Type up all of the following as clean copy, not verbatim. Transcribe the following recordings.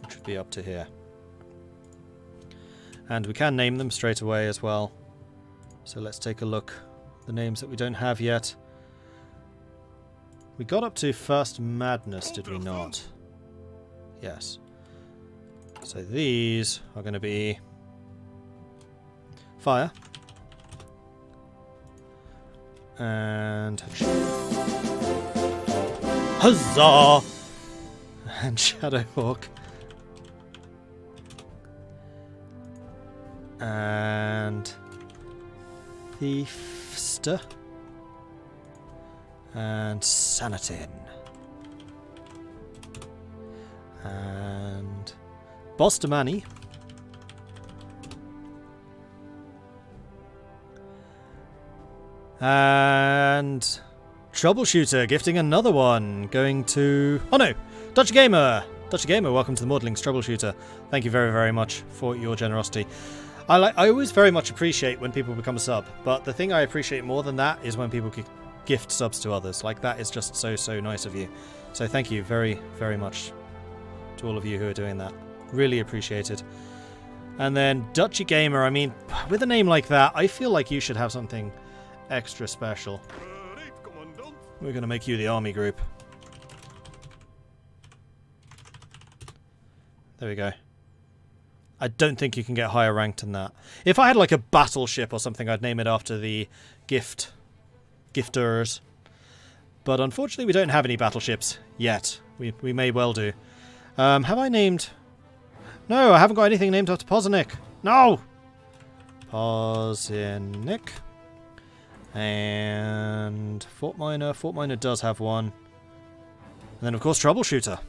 which would be up to here. And we can name them straight away as well. So let's take a look. The names that we don't have yet. We got up to First Madness, did we not? Yes. So these are going to be Fire. And Huzzah! And Shadowhawk. And Thiefster. And Sanatin. And Bostomani. And Troubleshooter, gifting another one. Going to... Oh no! Dutch Gamer! Dutch Gamer, welcome to the Maudlings Troubleshooter. Thank you very, very much for your generosity. I always very much appreciate when people become a sub, but the thing I appreciate more than that is when people gift subs to others. Like, that is just so, so nice of you. So thank you very, very much to all of you who are doing that. Really appreciate it. And then Dutchy Gamer, I mean, with a name like that, I feel like you should have something extra special. We're going to make you the army group. There we go. I don't think you can get higher ranked than that. If I had like a battleship or something, I'd name it after the gifters. But unfortunately we don't have any battleships yet. We may well do. Have I named... No, I haven't got anything named after Poznik. No! Poznik. And Fort Minor. Fort Minor does have one. And then of course Troubleshooter.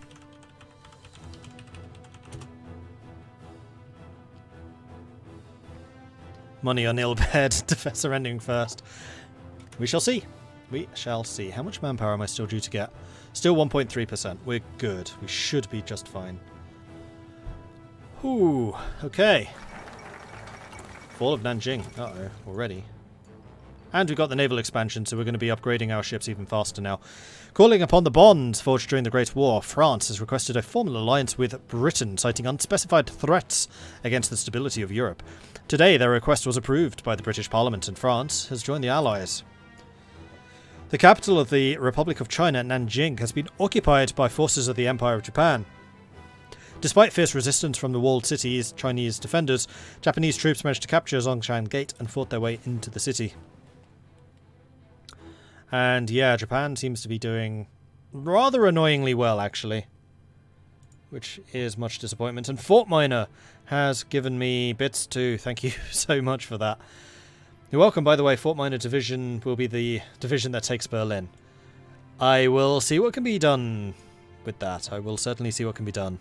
Money on ill bed. Defense surrendering first. We shall see. We shall see. How much manpower am I still due to get? Still 1.3%. We're good. We should be just fine. Ooh. Okay. Fall of Nanjing. Uh-oh. Already. And we've got the naval expansion, so we're going to be upgrading our ships even faster now. Calling upon the bonds forged during the Great War, France has requested a formal alliance with Britain, citing unspecified threats against the stability of Europe. Today, their request was approved by the British Parliament, and France has joined the Allies. The capital of the Republic of China, Nanjing, has been occupied by forces of the Empire of Japan. Despite fierce resistance from the walled city's Chinese defenders, Japanese troops managed to capture Zhongshan Gate and fought their way into the city. And yeah, Japan seems to be doing rather annoyingly well, actually. Which is much disappointment. And Fort Minor has given me bits too. Thank you so much for that. You're welcome, by the way. Fort Minor Division will be the division that takes Berlin. I will see what can be done with that. I will certainly see what can be done.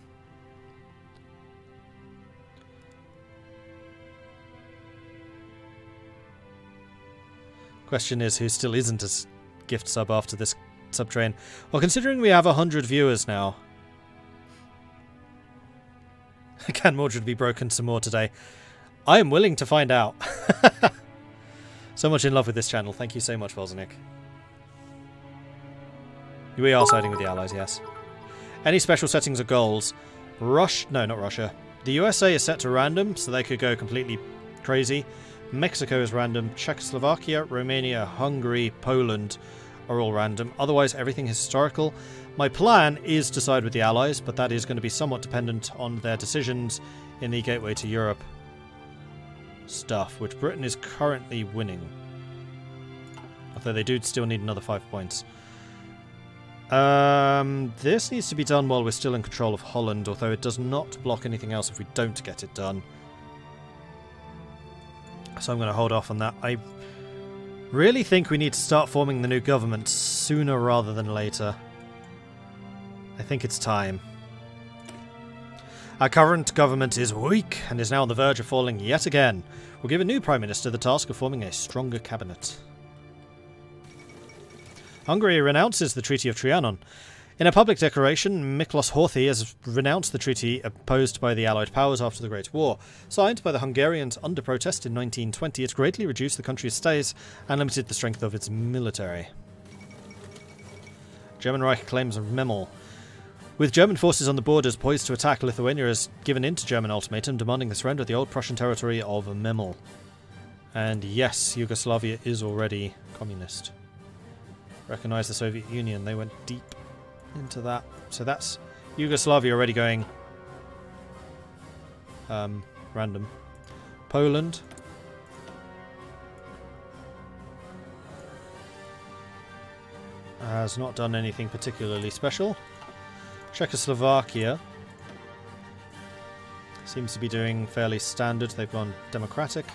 Question is, who still isn't a gift sub after this subtrain? Well, considering we have 100 viewers now... Can Mordred be broken some more today? I am willing to find out. So much in love with this channel. Thank you so much, Volzanik. We are siding with the Allies, yes. Any special settings or goals? No, not Russia. The USA is set to random, so they could go completely crazy. Mexico is random. Czechoslovakia, Romania, Hungary, Poland are all random. Otherwise, everything is historical. My plan is to side with the Allies, but that is going to be somewhat dependent on their decisions in the Gateway to Europe stuff, which Britain is currently winning. Although they do still need another 5 points. This needs to be done while we're still in control of Holland, although it does not block anything else if we don't get it done. So I'm going to hold off on that. I really think we need to start forming the new government sooner rather than later. I think it's time. Our current government is weak and is now on the verge of falling yet again. We'll give a new Prime Minister the task of forming a stronger cabinet. Hungary renounces the Treaty of Trianon. In a public declaration, Miklos Horthy has renounced the treaty opposed by the Allied powers after the Great War. Signed by the Hungarians under protest in 1920, it greatly reduced the country's states and limited the strength of its military. German Reich claims Memel. With German forces on the borders poised to attack, Lithuania has given in to German ultimatum, demanding the surrender of the old Prussian territory of Memel. And yes, Yugoslavia is already communist. Recognize the Soviet Union. They went deep into that. So that's Yugoslavia already going random. Poland. Has not done anything particularly special. Czechoslovakia seems to be doing fairly standard. They've gone democratic.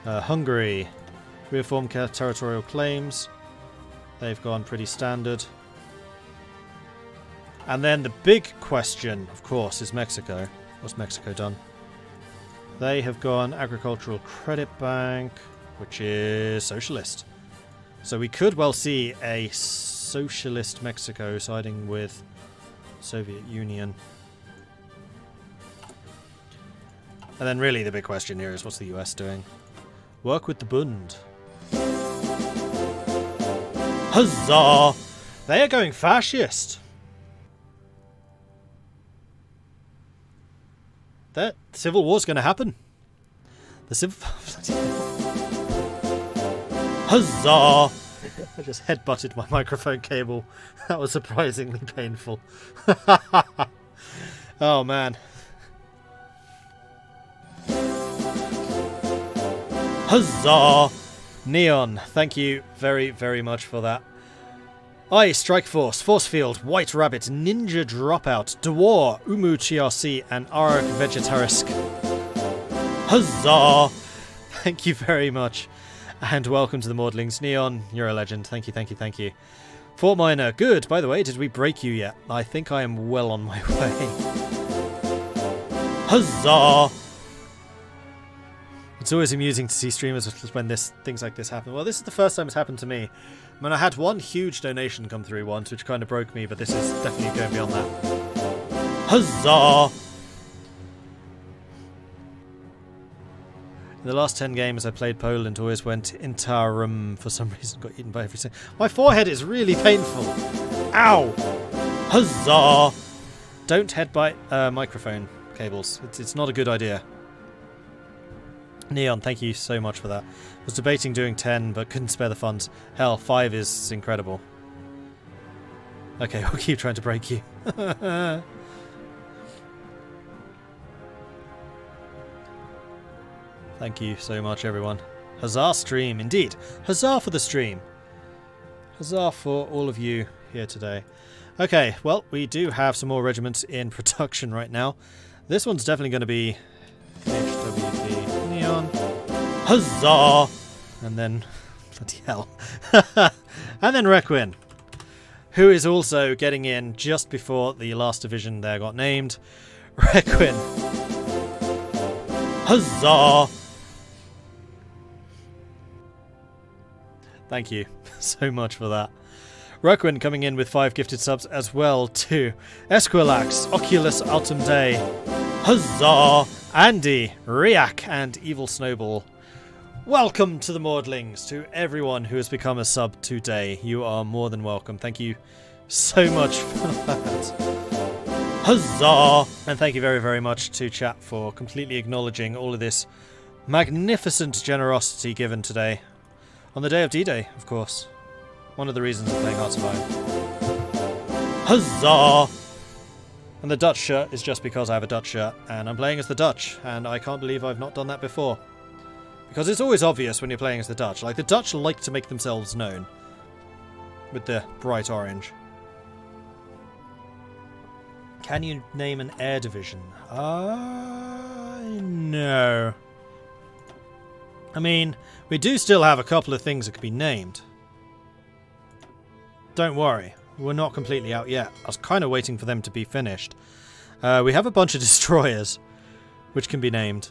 Hungary. Reaffirm territorial claims. They've gone pretty standard. And then the big question, of course, is Mexico. What's Mexico done? They have gone Agricultural Credit Bank, which is socialist. So we could well see a socialist Mexico siding with Soviet Union. And then really the big question here is, what's the US doing? Work with the Bund. Huzzah! They are going fascist. That civil war's going to happen. The civil... Huzzah! I just headbutted my microphone cable. That was surprisingly painful. Oh man. Huzzah! Neon, thank you very, very much for that. Aye, Strike Force, Force Field, White Rabbit, Ninja Dropout, Dewar, Umu TRC, and Arg Vegetarisk. Huzzah! Thank you very much. And welcome to the Mordlings. Neon, you're a legend. Thank you, thank you, thank you. Fort Minor, good. By the way, did we break you yet? I think I am well on my way. Huzzah! It's always amusing to see streamers when things like this happen. Well, this is the first time it's happened to me. I mean, I had one huge donation come through once, which kind of broke me, but this is definitely going beyond that. Huzzah! In the last 10 games I played, Poland always went interim for some reason, got eaten by everything. My forehead is really painful. Ow! Huzzah! Don't headbutt microphone cables. It's not a good idea. Neon, thank you so much for that. I was debating doing 10, but couldn't spare the funds. Hell, 5 is incredible. Okay, we'll keep trying to break you. Thank you so much, everyone. Huzzah stream, indeed. Huzzah for the stream. Huzzah for all of you here today. Okay, well, we do have some more regiments in production right now. This one's definitely going to be HWP Neon. Huzzah! And then, bloody hell. And then Requin, who is also getting in just before the last division there got named. Requin. Huzzah! Thank you so much for that. Requin coming in with 5 gifted subs as well to Esquilax, Oculus Autumn Day, Huzzah, Andy, Riak, and Evil Snowball. Welcome to the Mordlings, to everyone who has become a sub today. You are more than welcome. Thank you so much for that. Huzzah! And thank you very, very much to chat for completely acknowledging all of this magnificent generosity given today. On the day of D-Day, of course. One of the reasons I'm playing Hearts of Iron. Huzzah! And the Dutch shirt is just because I have a Dutch shirt, and I'm playing as the Dutch, and I can't believe I've not done that before. Because it's always obvious when you're playing as the Dutch. Like, the Dutch like to make themselves known. With the bright orange. Can you name an air division? No. I mean, we do still have a couple of things that could be named. Don't worry, we're not completely out yet. I was kind of waiting for them to be finished. We have a bunch of destroyers, which can be named.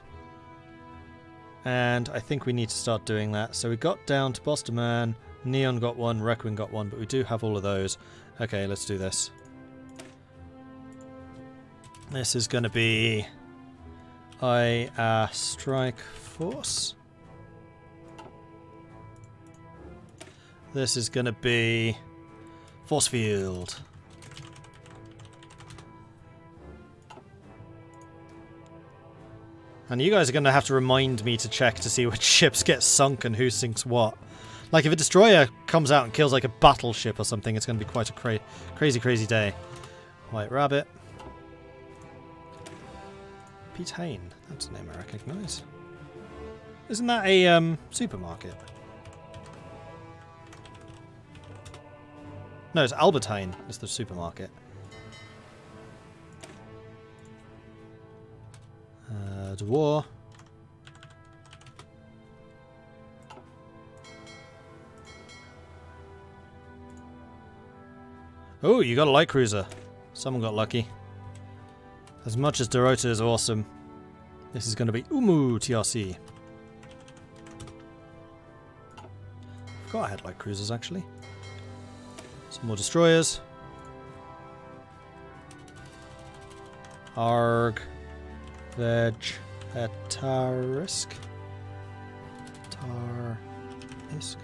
And I think we need to start doing that. So we got down to Bosterman, Neon got one, Requin got one, but we do have all of those. Okay, let's do this. This is going to be Strike Force. This is going to be Force Field. And you guys are going to have to remind me to check to see which ships get sunk and who sinks what. Like, if a destroyer comes out and kills, like, a battleship or something, it's going to be quite a crazy day. White Rabbit. Pete Hayne. That's a name I recognise. Isn't that a supermarket? No, it's Albertine. It's the supermarket. War. Oh, you got a light cruiser. Someone got lucky. As much as Dorota is awesome, this is going to be Umu TRC. I forgot I had light cruisers, actually. Some more destroyers. Arg. Veg. Tarisk. Tarisk.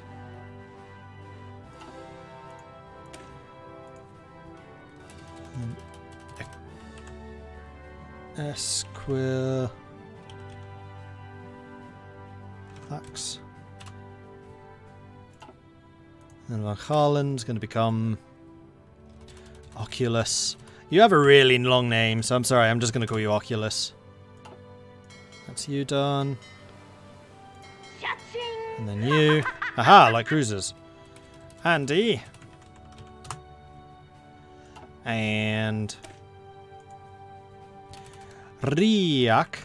Esquil. Fax. And Van Haaland's going to become Oculus. You have a really long name, so I'm sorry, I'm just going to call you Oculus. That's you done. And then you. Aha, like cruisers. Andy. And Riak.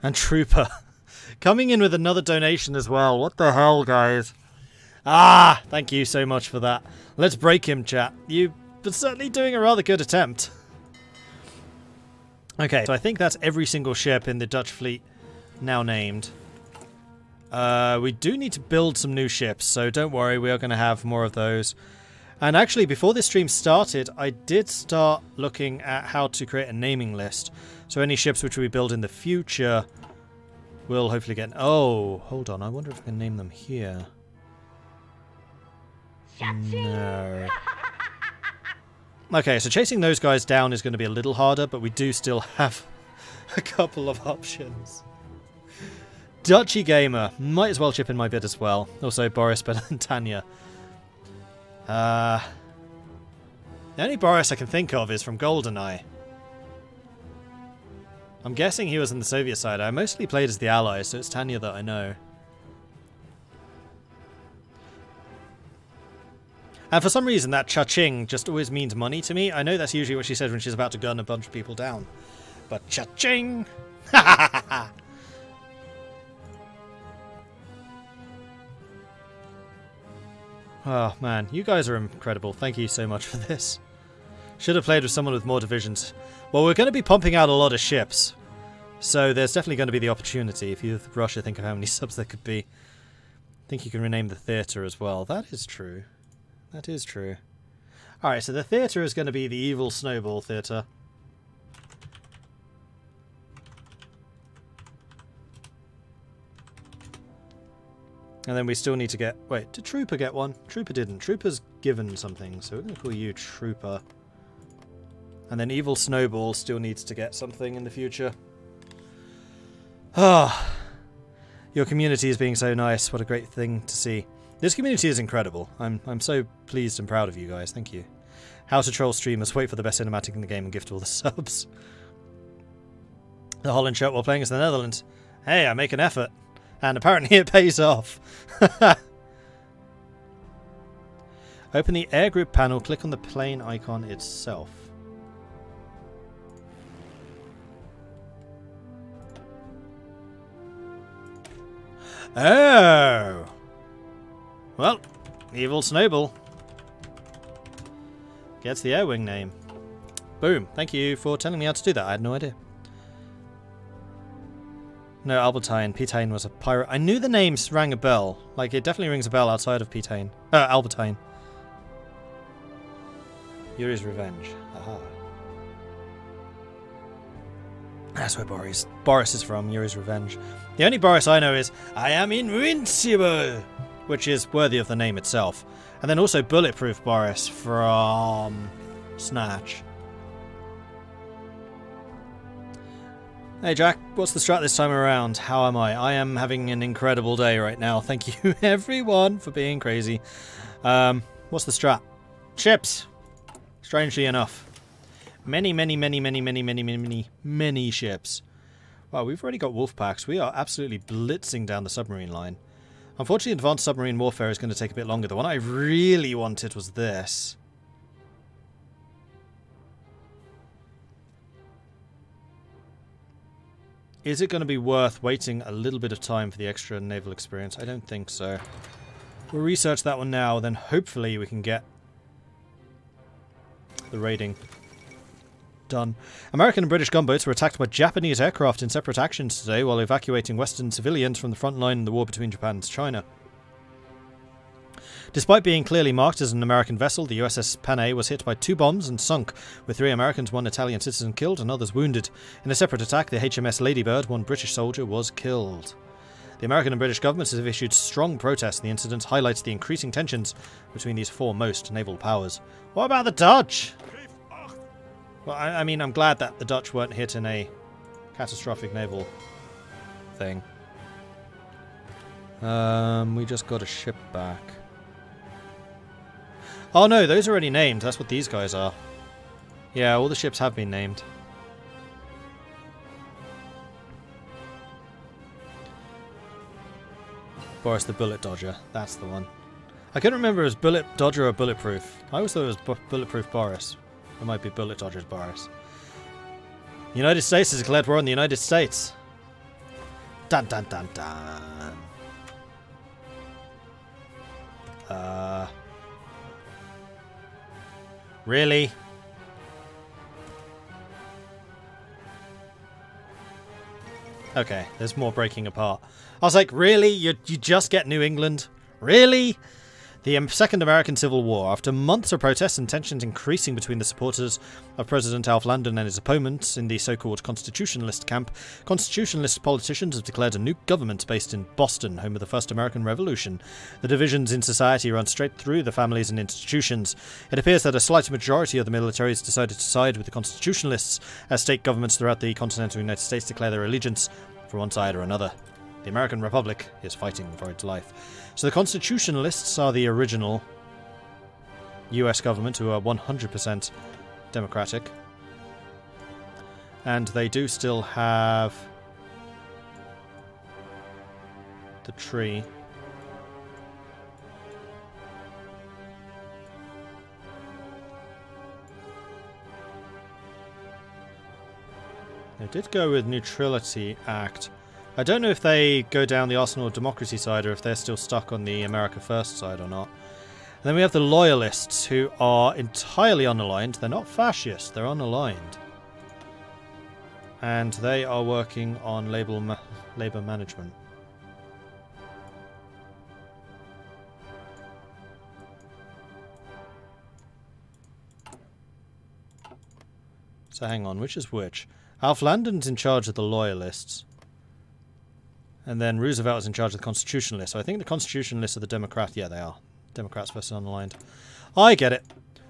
And Trooper. Coming in with another donation as well. What the hell, guys? Ah, thank you so much for that. Let's break him, chat. You've been certainly doing a rather good attempt. Okay, so I think that's every single ship in the Dutch fleet now named. We do need to build some new ships, so don't worry, we are going to have more of those. And actually, before this stream started, I did start looking at how to create a naming list. So any ships which we build in the future will hopefully get... Oh, hold on, I wonder if I can name them here. No. Okay, so chasing those guys down is going to be a little harder, but we do still have a couple of options. Dutchy Gamer. Might as well chip in my bid as well. Also, Boris better than Tanya. The only Boris I can think of is from GoldenEye. I'm guessing he was on the Soviet side. I mostly played as the Allies, so it's Tanya that I know. And for some reason, that cha-ching just always means money to me. I know that's usually what she said when she's about to gun a bunch of people down. But cha-ching! Ha ha ha ha! Oh man, you guys are incredible. Thank you so much for this. Should have played with someone with more divisions. Well, we're going to be pumping out a lot of ships. So there's definitely going to be the opportunity. If you Russia think of how many subs there could be. I think you can rename the theatre as well. That is true. That is true. Alright, so the theatre is going to be the Evil Snowball Theatre. And then we still need to get... Wait, did Trooper get one? Trooper didn't. Trooper's given something, so we're going to call you Trooper. And then Evil Snowball still needs to get something in the future. Ah, your community is being so nice. What a great thing to see. This community is incredible. I'm so pleased and proud of you guys. Thank you. How to troll streamers. Wait for the best cinematic in the game and gift all the subs. The Holland shirt while playing as the Netherlands. Hey, I make an effort. And apparently it pays off. Open the air group panel. Click on the plane icon itself. Oh! Well, Evil Snowball gets the air wing name. Boom. Thank you for telling me how to do that. I had no idea. No, Albertine. Petane was a pirate. I knew the names rang a bell. Like, it definitely rings a bell outside of Petane. Albertine. Yuri's Revenge. Aha. That's where Boris is from. Yuri's Revenge. The only Boris I know is, I am invincible! Which is worthy of the name itself. And then also Bulletproof Boris from Snatch. Hey Jack, what's the strat this time around? How am I? I am having an incredible day right now. Thank you everyone for being crazy. What's the strat? Ships! Strangely enough. Many ships. Wow, we've already got wolf packs. We are absolutely blitzing down the submarine line. Unfortunately, advanced submarine warfare is going to take a bit longer. The one I really wanted was this. Is it going to be worth waiting a little bit of time for the extra naval experience? I don't think so. We'll research that one now, then hopefully we can get the raiding done. American and British gunboats were attacked by Japanese aircraft in separate actions today while evacuating Western civilians from the front line in the war between Japan and China. Despite being clearly marked as an American vessel, the USS Panay was hit by 2 bombs and sunk, with 3 Americans, 1 Italian citizen killed and others wounded. In a separate attack, the HMS Ladybird, 1 British soldier, was killed. The American and British governments have issued strong protests. The incident highlights the increasing tensions between these foremost naval powers. What about the Dutch? Well, I mean, I'm glad that the Dutch weren't hit in a catastrophic naval thing. We just got a ship back. Oh no, those are already named. That's what these guys are. Yeah, all the ships have been named. Boris the Bullet Dodger. That's the one. I couldn't remember if it was Bullet Dodger or Bulletproof. I always thought it was Bulletproof Boris. It might be Bullet Dodger's Boris. The United States has declared war on the United States. Dun dun dun dun. Really? Okay, there's more breaking apart. I was like, really? You just get New England? Really? The Second American Civil War. After months of protests and tensions increasing between the supporters of President Alf Landon and his opponents in the so-called Constitutionalist camp, Constitutionalist politicians have declared a new government based in Boston, home of the First American Revolution. The divisions in society run straight through the families and institutions. It appears that a slight majority of the military has decided to side with the Constitutionalists, as state governments throughout the continental United States declare their allegiance for one side or another. The American Republic is fighting for its life. So the Constitutionalists are the original US government, who are 100% democratic. And they do still have the tree. They did go with Neutrality Act. I don't know if they go down the Arsenal of Democracy side or if they're still stuck on the America First side or not. And then we have the Loyalists, who are entirely unaligned. They're not fascists, they're unaligned. And they are working on labour management. So hang on, which is which? Alf Landon's in charge of the Loyalists. And then Roosevelt is in charge of the Constitutionalists. So I think the Constitutionalists are the Democrats. Yeah, they are. Democrats versus unaligned. I get it.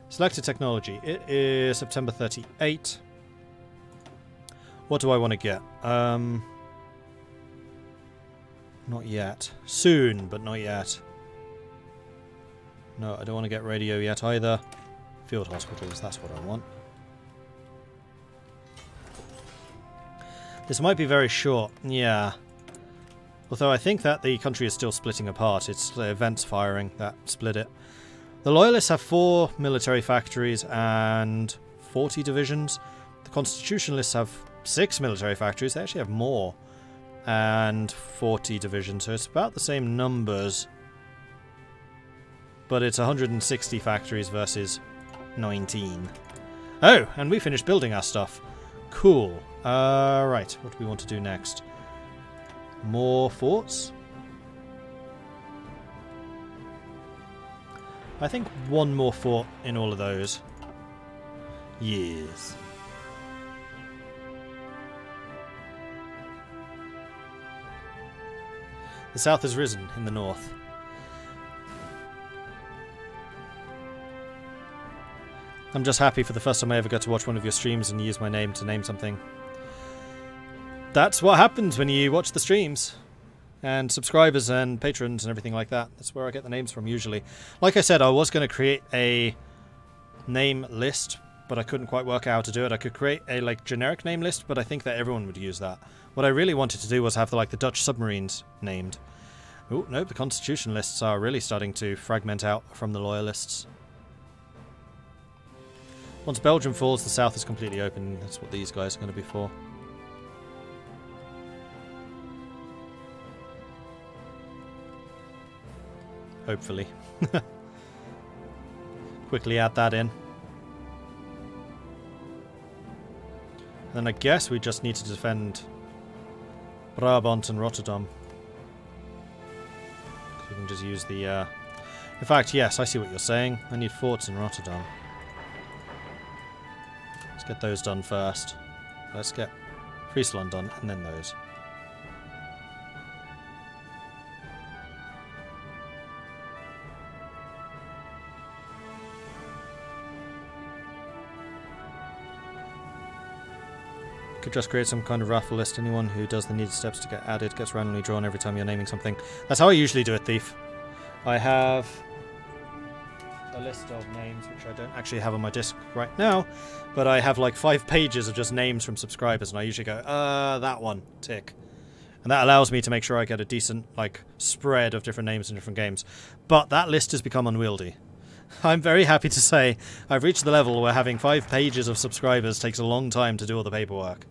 Selected technology. It is September 38. What do I want to get? Not yet. Soon, but not yet. No, I don't want to get radio yet either. Field hospitals, that's what I want. This might be very short. Yeah. Although I think that the country is still splitting apart. It's the events firing that split it. The Loyalists have 4 military factories and 40 divisions. The Constitutionalists have 6 military factories. They actually have more. And 40 divisions. So it's about the same numbers. But it's 160 factories versus 19. Oh, and we finished building our stuff. Cool. Right, what do we want to do next? More forts? I think one more fort in all of those. Yes. The south has risen in the north. I'm just happy for the first time I ever got to watch one of your streams and use my name to name something. that's what happens when you watch the streams. And subscribers and patrons and everything like that. That's where I get the names from usually. Like I said, I was going to create a name list, but I couldn't quite work out how to do it. I could create a like generic name list, but I think that everyone would use that. What I really wanted to do was have the Dutch submarines named. Oh, nope, the constitution lists are really starting to fragment out from the loyalists. Once Belgium falls, the south is completely open. That's what these guys are going to be for. Hopefully. Quickly add that in. And then I guess we just need to defend Brabant and Rotterdam. So we can just use the... In fact, yes, I see what you're saying. I need forts in Rotterdam. Let's get those done first. Let's get Friesland done, and then those. Could just create some kind of raffle list. Anyone who does the needed steps to get added gets randomly drawn every time you're naming something. That's how I usually do it, Thief. I have a list of names, which I don't actually have on my disc right now, but I have like 5 pages of just names from subscribers, and I usually go, that one, tick. And that allows me to make sure I get a decent, like, spread of different names in different games. But that list has become unwieldy. I'm very happy to say I've reached the level where having 5 pages of subscribers takes a long time to do all the paperwork.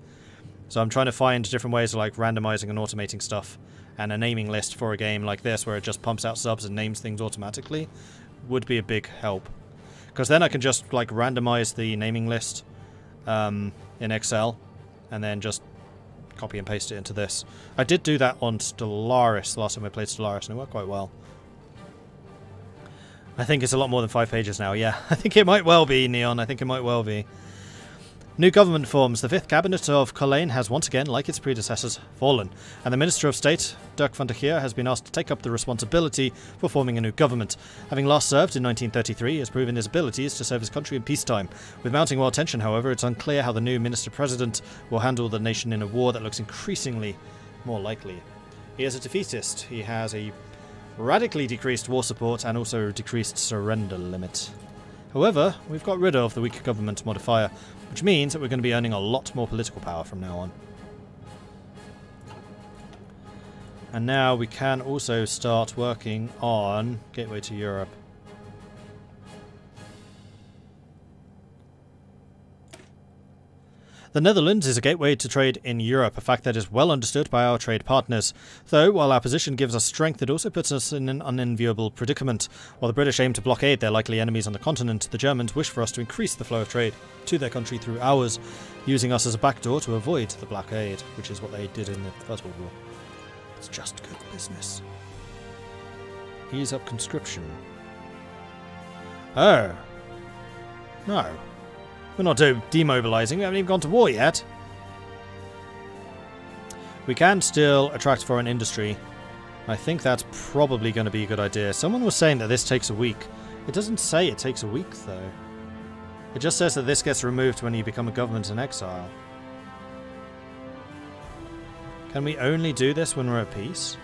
So I'm trying to find different ways of like randomizing and automating stuff, and a naming list for a game like this where it just pumps out subs and names things automatically would be a big help. Because then I can just like randomize the naming list in Excel and then just copy and paste it into this. I did do that on Stellaris last time I played Stellaris and it worked quite well. I think it's a lot more than 5 pages now, yeah. I think it might well be, Neon. I think it might well be. New government forms. The 5th cabinet of Cologne has once again, like its predecessors, fallen, and the Minister of State, Dirk van der Geer, has been asked to take up the responsibility for forming a new government. Having last served in 1933, he has proven his abilities to serve his country in peacetime. With mounting world tension, however, it's unclear how the new Minister-President will handle the nation in a war that looks increasingly more likely. He is a defeatist. He has a radically decreased war support and also a decreased surrender limit. However, we've got rid of the weak government modifier, which means that we're going to be earning a lot more political power from now on. And now we can also start working on Gateway to Europe. The Netherlands is a gateway to trade in Europe, a fact that is well understood by our trade partners. Though, while our position gives us strength, it also puts us in an unenviable predicament. While the British aim to blockade their likely enemies on the continent, the Germans wish for us to increase the flow of trade to their country through ours, using us as a backdoor to avoid the blockade, which is what they did in the First World War. It's just good business. Ease up conscription. Oh. No. We're not demobilizing, we haven't even gone to war yet. We can still attract foreign industry. I think that's probably going to be a good idea. Someone was saying that this takes a week. It doesn't say it takes a week, though. It just says that this gets removed when you become a government in exile. Can we only do this when we're at peace?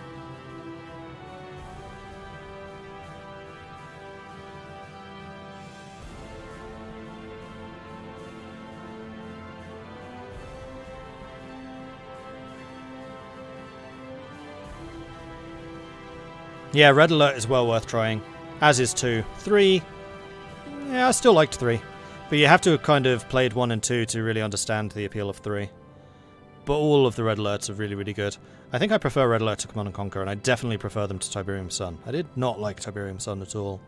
Yeah, Red Alert is well worth trying, as is 2. 3, yeah, I still liked 3. But you have to have kind of played 1 and 2 to really understand the appeal of 3. But all of the Red Alerts are really, really good. I think I prefer Red Alert to Command & Conquer, and I definitely prefer them to Tiberium Sun. I did not like Tiberium Sun at all.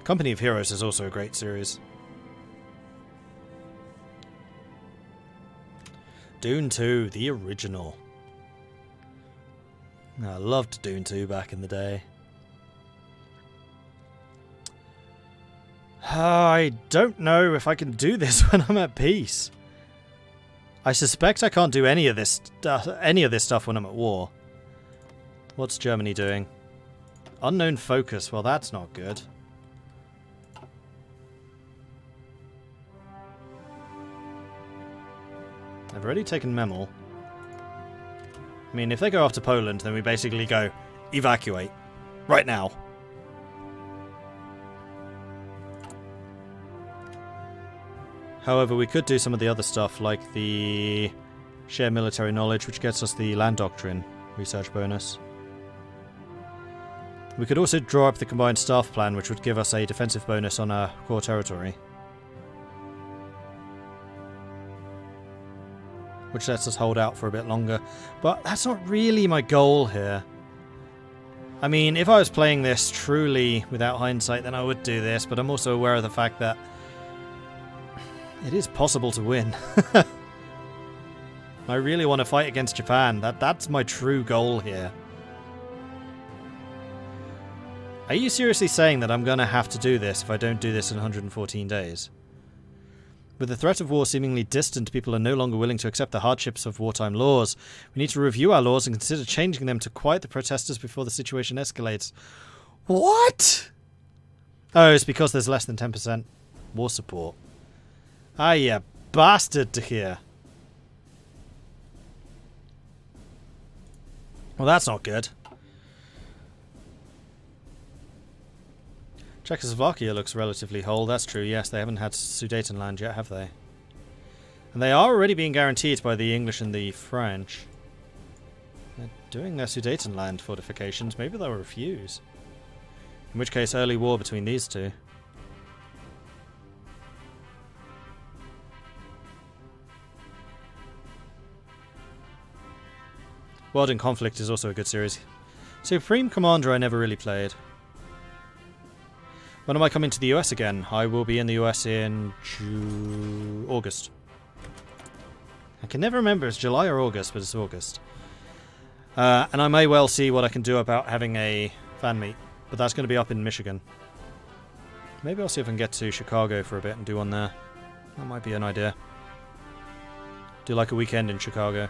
Company of Heroes is also a great series. Dune 2, the original. I loved Dune 2 back in the day. I don't know if I can do this when I'm at peace. I suspect I can't do any of this stuff when I'm at war. What's Germany doing? Unknown focus. Well, that's not good. They've already taken Memel. I mean, if they go off to Poland, then we basically go, evacuate. Right now. However, we could do some of the other stuff, like the share military knowledge, which gets us the land doctrine research bonus. We could also draw up the combined staff plan, which would give us a defensive bonus on our core territory. Which lets us hold out for a bit longer. But that's not really my goal here. I mean, if I was playing this truly without hindsight, then I would do this, but I'm also aware of the fact that it is possible to win. I really want to fight against Japan. That's my true goal here. Are you seriously saying that I'm going to have to do this if I don't do this in 114 days? With the threat of war seemingly distant, people are no longer willing to accept the hardships of wartime laws. We need to review our laws and consider changing them to quiet the protesters before the situation escalates. What? Oh, it's because there's less than 10% war support. Ah, you bastard to hear. Well, that's not good. Czechoslovakia looks relatively whole. That's true, yes. They haven't had Sudetenland yet, have they? And they are already being guaranteed by the English and the French. They're doing their Sudetenland fortifications. Maybe they'll refuse. In which case, early war between these two. World in Conflict is also a good series. Supreme Commander I never really played. When am I coming to the US again? I will be in the US in August. I can never remember if it's July or August, but it's August. And I may well see what I can do about having a fan meet, but that's going to be up in Michigan. Maybe I'll see if I can get to Chicago for a bit and do one there. That might be an idea. Do like a weekend in Chicago.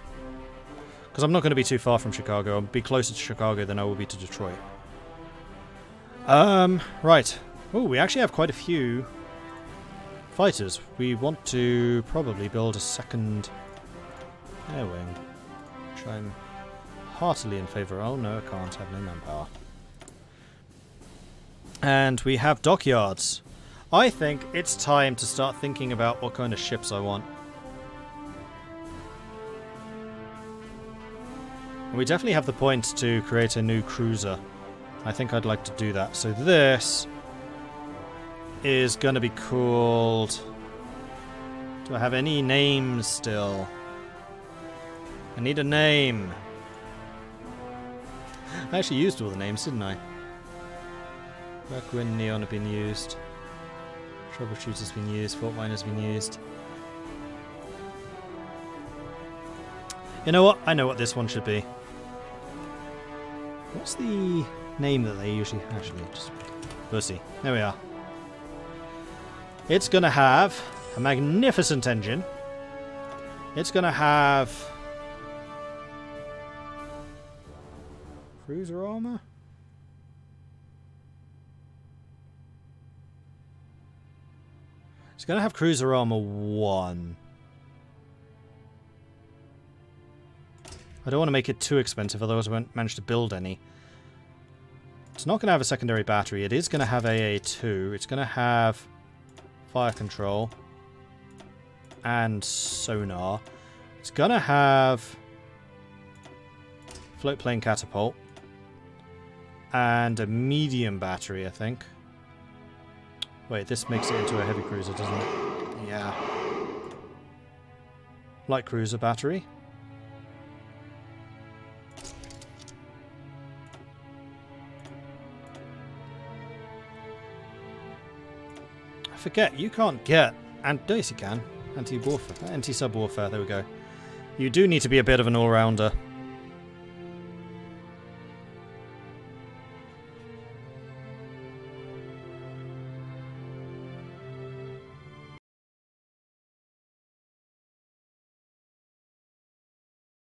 Because I'm not going to be too far from Chicago. I'll be closer to Chicago than I will be to Detroit. Right. Oh, we actually have quite a few fighters. We want to probably build a second air wing, which I'm heartily in favour. Oh no, I can't have no manpower. And we have dockyards. I think it's time to start thinking about what kind of ships I want. And we definitely have the points to create a new cruiser. I think I'd like to do that. So this is going to be called... Do I have any names still? I need a name. I actually used all the names, didn't I? Back when Neon had been used. Troubleshooter's been used. Fault Miner's been used. You know what? I know what this one should be. What's the name that they usually... Actually, just... Pussy. There we are. It's going to have a magnificent engine. It's going to have... Cruiser armor? It's going to have cruiser armor 1. I don't want to make it too expensive, otherwise I won't manage to build any. It's not going to have a secondary battery. It is going to have AA2. It's going to have fire control and sonar. It's going to have float plane catapult and a medium battery, I think. Wait, this makes it into a heavy cruiser, doesn't it? Yeah. Light cruiser battery. I forget, you can't get... And yes, you can. Anti-warfare. Anti-sub warfare, there we go. You do need to be a bit of an all-rounder.